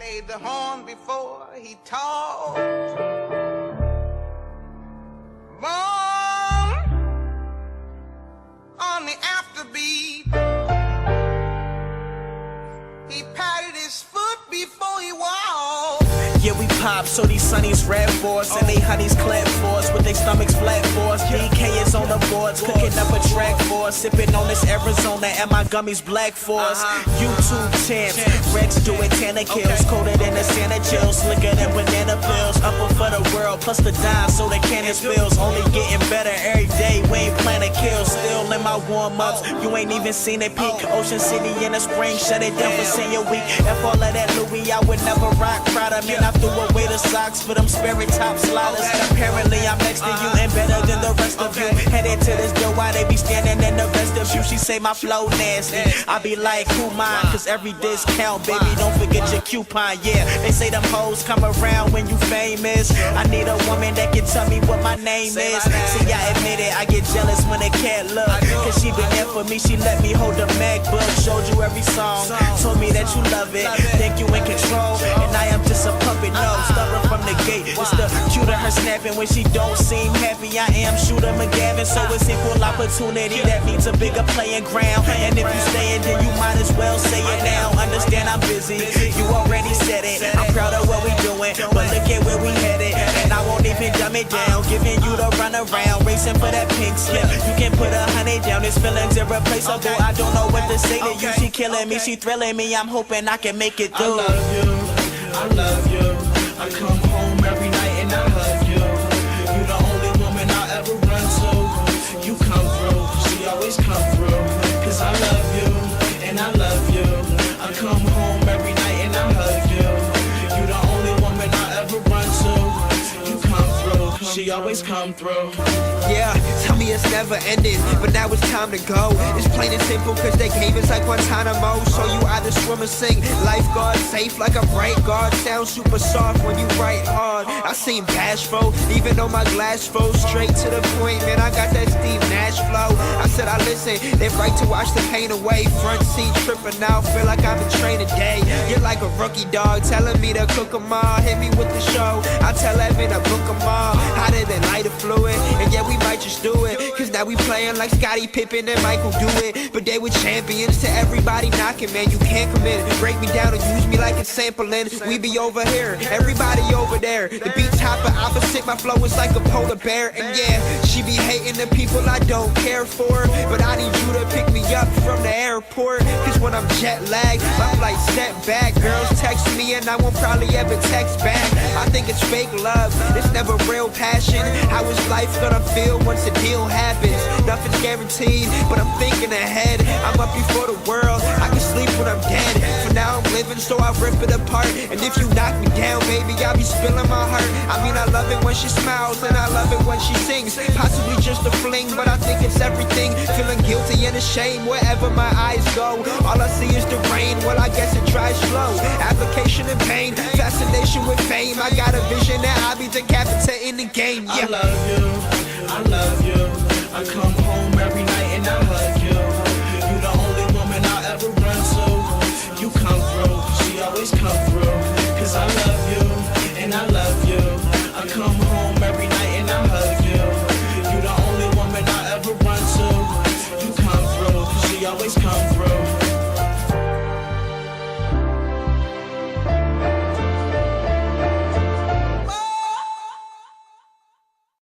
played the horn before he talked. Born on the afterbeat. He patted his foot before he walked. Yeah, we pop, so these sunnies rap for us, and they honeys clap for us, with their stomachs flat for us. DK is on the boards, cooking up a track for us, sipping on this Arizona, and my gummies black for us. YouTube 10s, Rex do it, Tanner kills, coated in the Santa chills, slicker than banana pills. Upper for the world, plus the dime, so the cannon spills. Only getting better every day, we ain't planning kills. Still in my warm-ups, you ain't even seen it peak. Ocean City in the spring, shut it down for senior week. If all of that Louis, I would never rock Prada, man. I threw away the socks for them Sperry top sliders. Apparently I'm next to you and better than the rest of you. Headed to this door, why they be standing in the rest of you? She say my flow nasty, I be like, who mine? Cause every discount, baby, don't forget your coupon. Yeah, they say them hoes come around when you famous. I need a woman that can tell me what my name is. See, I admit it, I get jealous when a cat look, cause she been there for me, she let me hold the MacBook. Showed you every song, told me that you love it, think you in control, and I am just a puppet. No, stubborn from the gate. It's the cue to her snapping when she don't seem happy. I am Shooter McGavin, so it's equal opportunity. That means a bigger playing ground. And if you stay it, then you might as well say it now. Understand I'm busy, you already said it. I'm proud of what we doing, but look at where we headed. And I won't even dumb it down, giving you the run around, racing for that pink slip. You can put 100 down, this feeling's irreplaceable. I don't know what to say to you. She killing me, she thrilling me. I'm hoping I can make it through. I love you, I love you. I come home every night and I hug you. You the only woman I ever run to. You come through, she always come through. Cause I love you, and I love you. I come home every night and I hug you. You the only woman I ever run to. You come through, she always come through. Yeah, tell me it's never ending, but now it's time to go. It's plain and simple, cause they gave us like Guantanamo. So you either swim or sing, lifeguard safe like a bright guard. Sound super soft when you write hard. I seem bashful, even though my glass froze. Straight to the point, man, I got that Steve Nash flow. I said I listen, they right to wash the pain away. Front seat tripping now, feel like I'm in training day. You're like a rookie dog, telling me to cook 'em all. Hit me with the show, I tell Evan to book 'em all. Hotter than lighter fluid, and yeah, we might just do it, cause now we playing like Scottie Pippen and Michael do it. But they were champions, to everybody knocking, man, you can't come in, break me down and use me like it's sampling. We be over here, everybody over there. The beat's hopper opposite, my flow is like a polar bear. And yeah, she be hating the people I don't care for, but I need you to pick me up from the airport, cause when I'm jet lagged, my flight set back. Girls text me and I won't probably ever text back. I think it's fake love, it's never real passion. How is life gonna feel once the deal happens? Nothing's guaranteed, but I'm thinking ahead. I'm up before the world, I can sleep when I'm dead. For now I'm living, so I rip it apart. And if you knock me down, baby, I'll be spilling my heart. I mean, I love it when she smiles, and I love it when she sings. Possibly just a fling, but I think it's everything. Feeling guilty and ashamed wherever my eyes go. All I see is the rain, well, I guess it dries slow. Application and pain, fascination with fame. I got a vision that I'll be decapitating the game. Yeah. I love you, I love you. I come home every